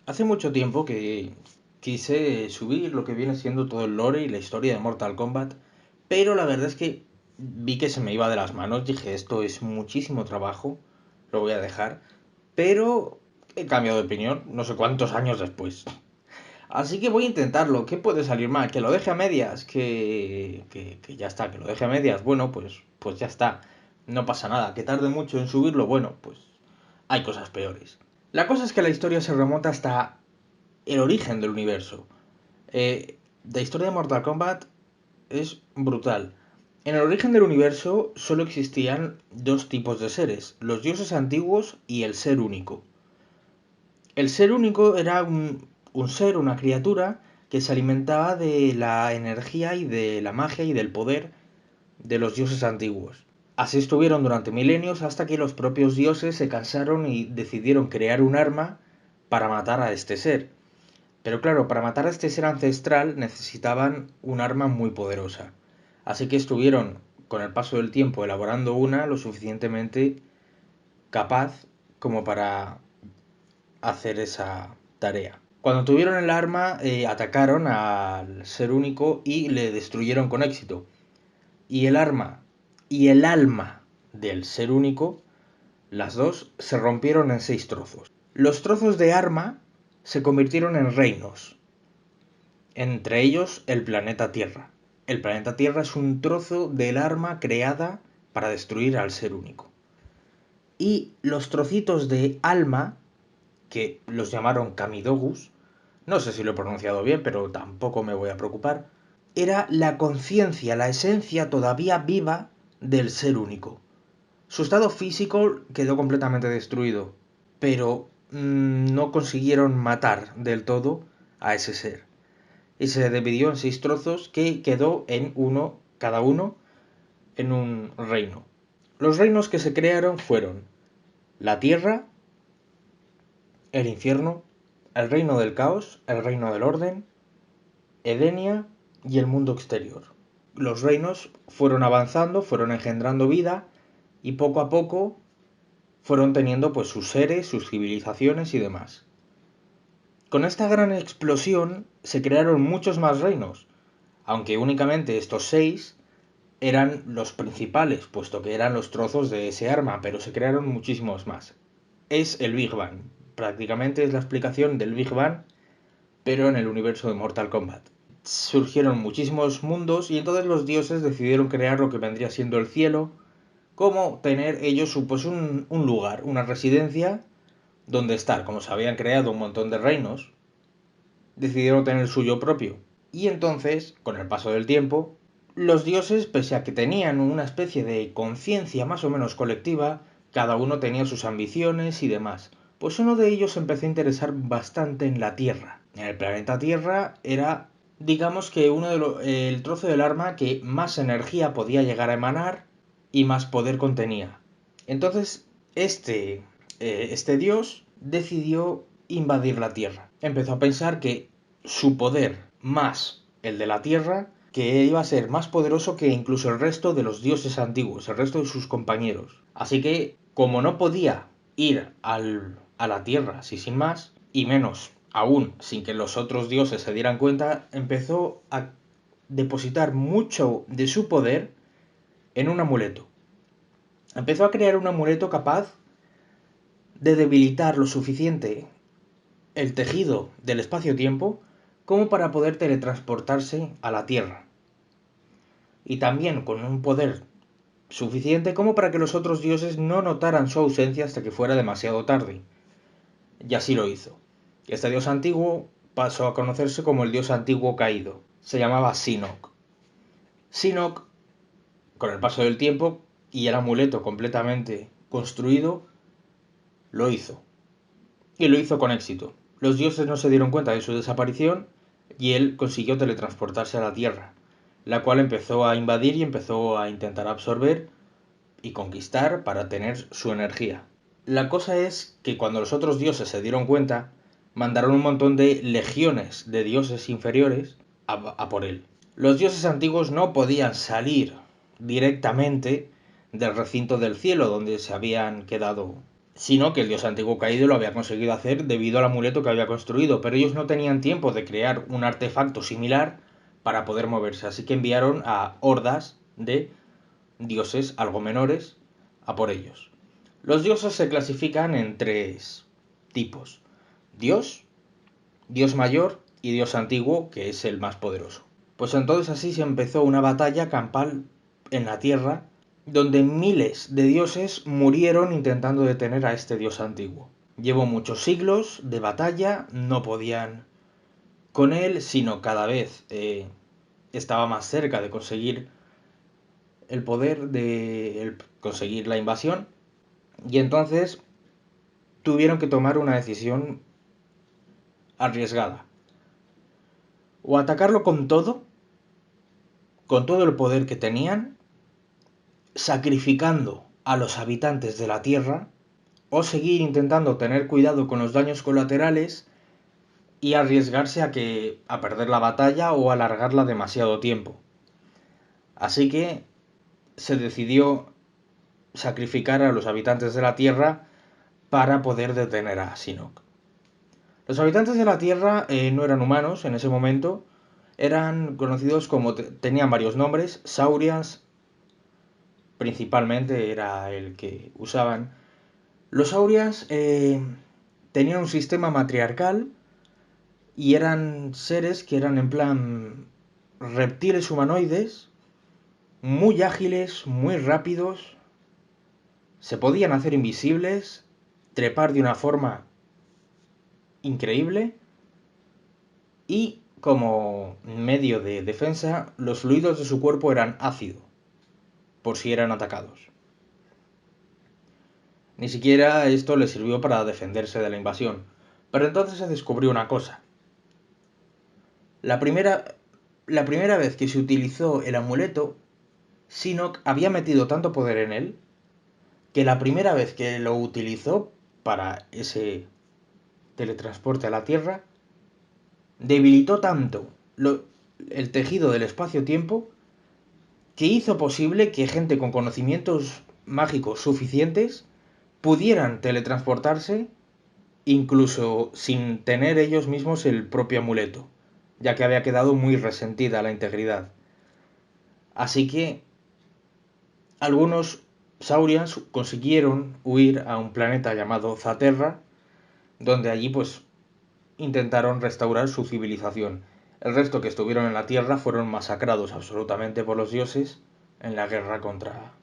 Hace mucho tiempo que quise subir lo que viene siendo todo el lore y la historia de Mortal Kombat, pero la verdad es que vi que se me iba de las manos, dije esto es muchísimo trabajo, lo voy a dejar, pero he cambiado de opinión no sé cuántos años después. Así que voy a intentarlo, ¿qué puede salir mal? Que lo deje a medias, que ya está, que lo deje a medias, bueno, pues ya está, no pasa nada, que tarde mucho en subirlo, bueno, pues hay cosas peores. La cosa es que la historia se remonta hasta el origen del universo. La historia de Mortal Kombat es brutal. En el origen del universo solo existían dos tipos de seres, los dioses antiguos y el ser único. El ser único era un ser, una criatura, que se alimentaba de la energía y de la magia y del poder de los dioses antiguos. Así estuvieron durante milenios hasta que los propios dioses se cansaron y decidieron crear un arma para matar a este ser. Pero claro, para matar a este ser ancestral necesitaban un arma muy poderosa. Así que estuvieron, con el paso del tiempo, elaborando una lo suficientemente capaz como para hacer esa tarea. Cuando tuvieron el arma, atacaron al ser único y le destruyeron con éxito. Y el arma y el alma del ser único, las dos, se rompieron en 6 trozos. Los trozos de arma se convirtieron en reinos, entre ellos el planeta Tierra. El planeta Tierra es un trozo del arma creada para destruir al ser único. Y los trocitos de alma, que los llamaron Kamidogus, no sé si lo he pronunciado bien, pero tampoco me voy a preocupar, era la conciencia, la esencia todavía viva del ser único. Su estado físico quedó completamente destruido, pero no consiguieron matar del todo a ese ser. Y se dividió en 6 trozos que quedó en uno, cada uno, en un reino. Los reinos que se crearon fueron la tierra, el infierno, el reino del caos, el reino del orden, Edenia y el mundo exterior. Los reinos fueron avanzando, fueron engendrando vida y poco a poco fueron teniendo pues sus seres, sus civilizaciones y demás. Con esta gran explosión se crearon muchos más reinos, aunque únicamente estos 6 eran los principales, puesto que eran los trozos de ese arma, pero se crearon muchísimos más. Es el Big Bang, prácticamente es la explicación del Big Bang, pero en el universo de Mortal Kombat. Surgieron muchísimos mundos y entonces los dioses decidieron crear lo que vendría siendo el cielo, como tener ellos pues un lugar, una residencia donde estar. Como se habían creado un montón de reinos, decidieron tener el suyo propio. Y entonces, con el paso del tiempo, los dioses, pese a que tenían una especie de conciencia más o menos colectiva, cada uno tenía sus ambiciones y demás. Pues uno de ellos empezó a interesar bastante en la Tierra. En el planeta Tierra era, digamos que el trozo del arma que más energía podía llegar a emanar y más poder contenía. Entonces, este dios decidió invadir la Tierra. Empezó a pensar que su poder más el de la Tierra, que iba a ser más poderoso que incluso el resto de los dioses antiguos, el resto de sus compañeros. Así que, como no podía ir a la Tierra así sin más, y menos aún sin que los otros dioses se dieran cuenta, empezó a depositar mucho de su poder en un amuleto. Empezó a crear un amuleto capaz de debilitar lo suficiente el tejido del espacio-tiempo como para poder teletransportarse a la Tierra. Y también con un poder suficiente como para que los otros dioses no notaran su ausencia hasta que fuera demasiado tarde. Y así lo hizo. Este dios antiguo pasó a conocerse como el dios antiguo caído. Se llamaba Shinnok. Shinnok, con el paso del tiempo y el amuleto completamente construido, lo hizo. Y lo hizo con éxito. Los dioses no se dieron cuenta de su desaparición y él consiguió teletransportarse a la Tierra, la cual empezó a invadir y empezó a intentar absorber y conquistar para tener su energía. La cosa es que cuando los otros dioses se dieron cuenta, mandaron un montón de legiones de dioses inferiores a por él. Los dioses antiguos no podían salir directamente del recinto del cielo donde se habían quedado sino que el dios antiguo caído lo había conseguido hacer debido al amuleto que había construido, pero ellos no tenían tiempo de crear un artefacto similar para poder moverse, así que enviaron a hordas de dioses algo menores a por ellos. Los dioses se clasifican en tres tipos: Dios, Dios mayor y Dios antiguo, que es el más poderoso. Pues entonces así se empezó una batalla campal en la tierra, donde miles de dioses murieron intentando detener a este dios antiguo. Llevó muchos siglos de batalla, no podían con él, sino cada vez estaba más cerca de conseguir el poder, de conseguir la invasión, y entonces tuvieron que tomar una decisión arriesgada: o atacarlo con todo el poder que tenían, sacrificando a los habitantes de la Tierra, o seguir intentando tener cuidado con los daños colaterales y arriesgarse a perder la batalla o alargarla demasiado tiempo. Así que se decidió sacrificar a los habitantes de la Tierra para poder detener a Shinnok. Los habitantes de la Tierra no eran humanos en ese momento, eran conocidos como, tenían varios nombres. Saurians principalmente era el que usaban. Los Saurians tenían un sistema matriarcal y eran seres que eran en plan reptiles humanoides, muy ágiles, muy rápidos, se podían hacer invisibles, trepar de una forma increíble, y como medio de defensa los fluidos de su cuerpo eran ácido, por si eran atacados. Ni siquiera esto les sirvió para defenderse de la invasión. Pero entonces se descubrió una cosa. La primera vez que se utilizó el amuleto, Shinnok había metido tanto poder en él que la primera vez que lo utilizó para ese teletransporte a la Tierra, debilitó tanto el tejido del espacio-tiempo que hizo posible que gente con conocimientos mágicos suficientes pudieran teletransportarse incluso sin tener ellos mismos el propio amuleto, ya que había quedado muy resentida la integridad. Así que algunos Saurians consiguieron huir a un planeta llamado Zaterra, donde allí pues intentaron restaurar su civilización. El resto que estuvieron en la Tierra fueron masacrados absolutamente por los dioses en la guerra contra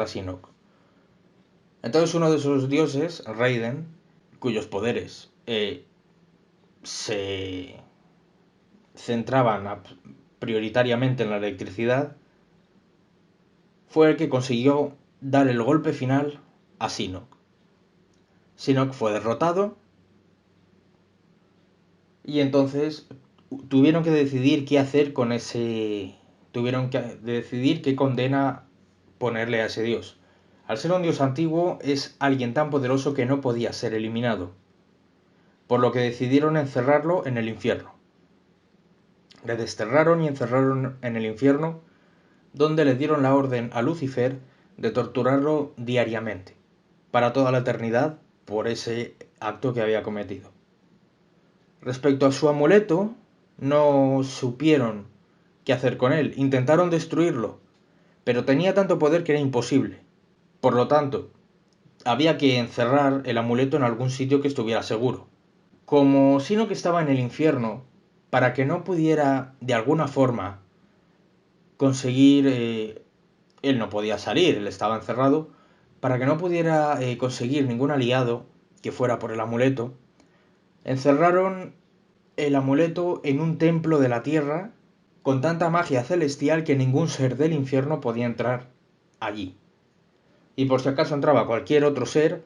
Shinnok. Entonces uno de esos dioses, Raiden, cuyos poderes se centraban prioritariamente en la electricidad, fue el que consiguió dar el golpe final a Shinnok. Shinnok fue derrotado y entonces tuvieron que decidir qué hacer con ese... Tuvieron que decidir qué condena ponerle a ese dios. Al ser un dios antiguo, es alguien tan poderoso que no podía ser eliminado, por lo que decidieron encerrarlo en el infierno. Le desterraron y encerraron en el infierno, donde le dieron la orden a Lucifer de torturarlo diariamente, para toda la eternidad, por ese acto que había cometido. Respecto a su amuleto, no supieron qué hacer con él. Intentaron destruirlo, pero tenía tanto poder que era imposible. Por lo tanto, había que encerrar el amuleto en algún sitio que estuviera seguro. Como Shinnok estaba en el infierno, para que no pudiera de alguna forma conseguir... él no podía salir, él estaba encerrado. Para que no pudiera conseguir ningún aliado que fuera por el amuleto, encerraron el amuleto en un templo de la tierra con tanta magia celestial que ningún ser del infierno podía entrar allí. Y por si acaso entraba cualquier otro ser,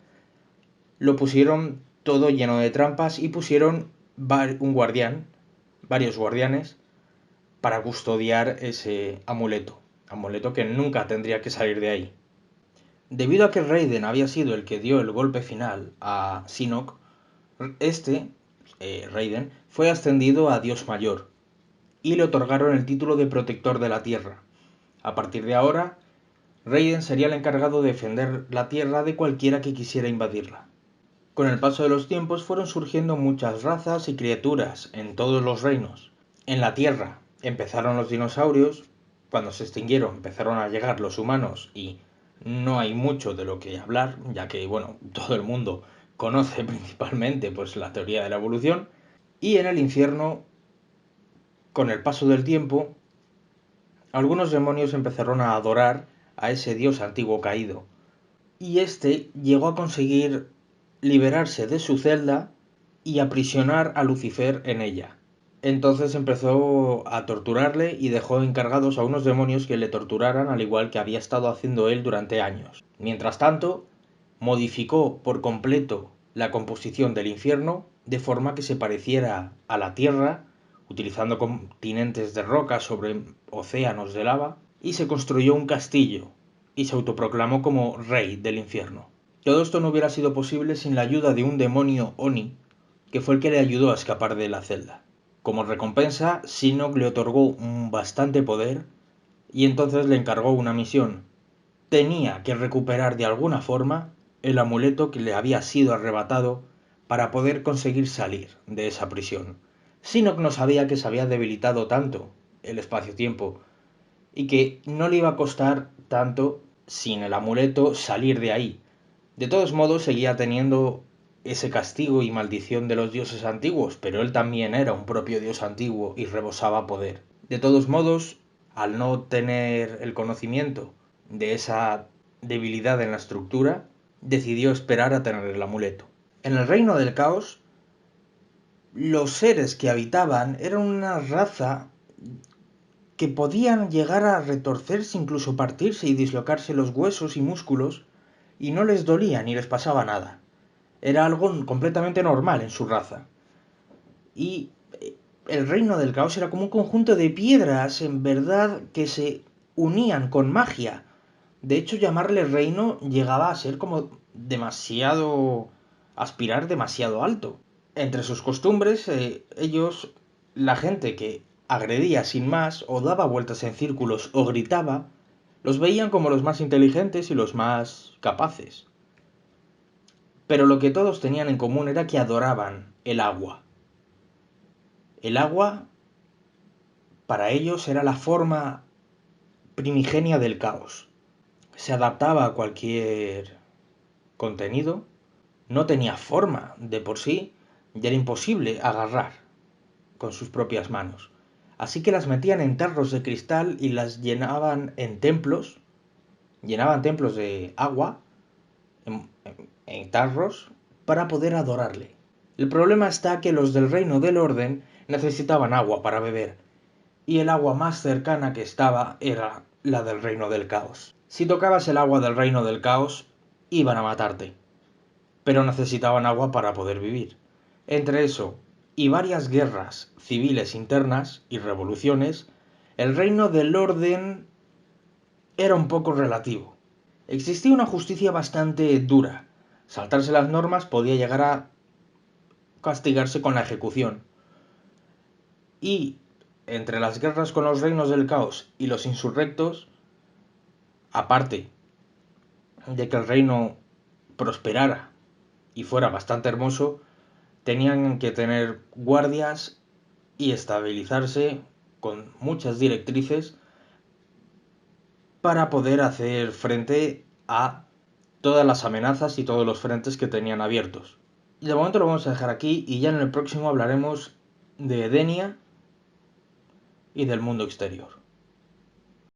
lo pusieron todo lleno de trampas y pusieron un guardián, varios guardianes, para custodiar ese amuleto que nunca tendría que salir de ahí. Debido a que Raiden había sido el que dio el golpe final a Shinnok, Raiden, fue ascendido a Dios Mayor y le otorgaron el título de Protector de la Tierra. A partir de ahora, Raiden sería el encargado de defender la Tierra de cualquiera que quisiera invadirla. Con el paso de los tiempos fueron surgiendo muchas razas y criaturas en todos los reinos. En la Tierra empezaron los dinosaurios, cuando se extinguieron empezaron a llegar los humanos y no hay mucho de lo que hablar, ya que bueno, todo el mundo conoce principalmente pues la teoría de la evolución. Y en el infierno, con el paso del tiempo, algunos demonios empezaron a adorar a ese dios antiguo caído. Y este llegó a conseguir liberarse de su celda y aprisionar a Lucifer en ella. Entonces empezó a torturarle y dejó encargados a unos demonios que le torturaran al igual que había estado haciendo él durante años. Mientras tanto, modificó por completo la composición del infierno de forma que se pareciera a la Tierra, utilizando continentes de roca sobre océanos de lava, y se construyó un castillo y se autoproclamó como rey del infierno. Todo esto no hubiera sido posible sin la ayuda de un demonio Oni, que fue el que le ayudó a escapar de la celda. Como recompensa, Shinnok le otorgó bastante poder y entonces le encargó una misión. Tenía que recuperar de alguna forma el amuleto que le había sido arrebatado para poder conseguir salir de esa prisión. Shinnok no sabía que se había debilitado tanto el espacio-tiempo y que no le iba a costar tanto sin el amuleto salir de ahí. De todos modos, seguía teniendo ese castigo y maldición de los dioses antiguos, pero él también era un propio dios antiguo y rebosaba poder. De todos modos, al no tener el conocimiento de esa debilidad en la estructura, decidió esperar a tener el amuleto. En el reino del caos, los seres que habitaban eran una raza que podían llegar a retorcerse, incluso partirse y dislocarse los huesos y músculos, y no les dolía ni les pasaba nada. Era algo completamente normal en su raza. Y el reino del caos era como un conjunto de piedras, en verdad, que se unían con magia. De hecho, llamarle reino llegaba a ser como demasiado... aspirar demasiado alto. Entre sus costumbres, la gente que agredía sin más, o daba vueltas en círculos, o gritaba, los veían como los más inteligentes y los más capaces. Pero lo que todos tenían en común era que adoraban el agua. El agua, para ellos, era la forma primigenia del caos. Se adaptaba a cualquier contenido, no tenía forma de por sí, y era imposible agarrar con sus propias manos. Así que las metían en tarros de cristal y las llenaban llenaban templos de agua en tarros para poder adorarle. El problema está que los del Reino del Orden necesitaban agua para beber, y el agua más cercana que estaba era la del Reino del Caos. Si tocabas el agua del Reino del Caos, iban a matarte, pero necesitaban agua para poder vivir. Entre eso y varias guerras civiles internas y revoluciones, el Reino del Orden era un poco relativo. Existía una justicia bastante dura. Saltarse las normas podía llegar a castigarse con la ejecución. Y entre las guerras con los reinos del caos y los insurrectos, aparte de que el reino prosperara y fuera bastante hermoso, tenían que tener guardias y estabilizarse con muchas directrices para poder hacer frente a todas las amenazas y todos los frentes que tenían abiertos. Y de momento lo vamos a dejar aquí y ya en el próximo hablaremos de Edenia y del mundo exterior.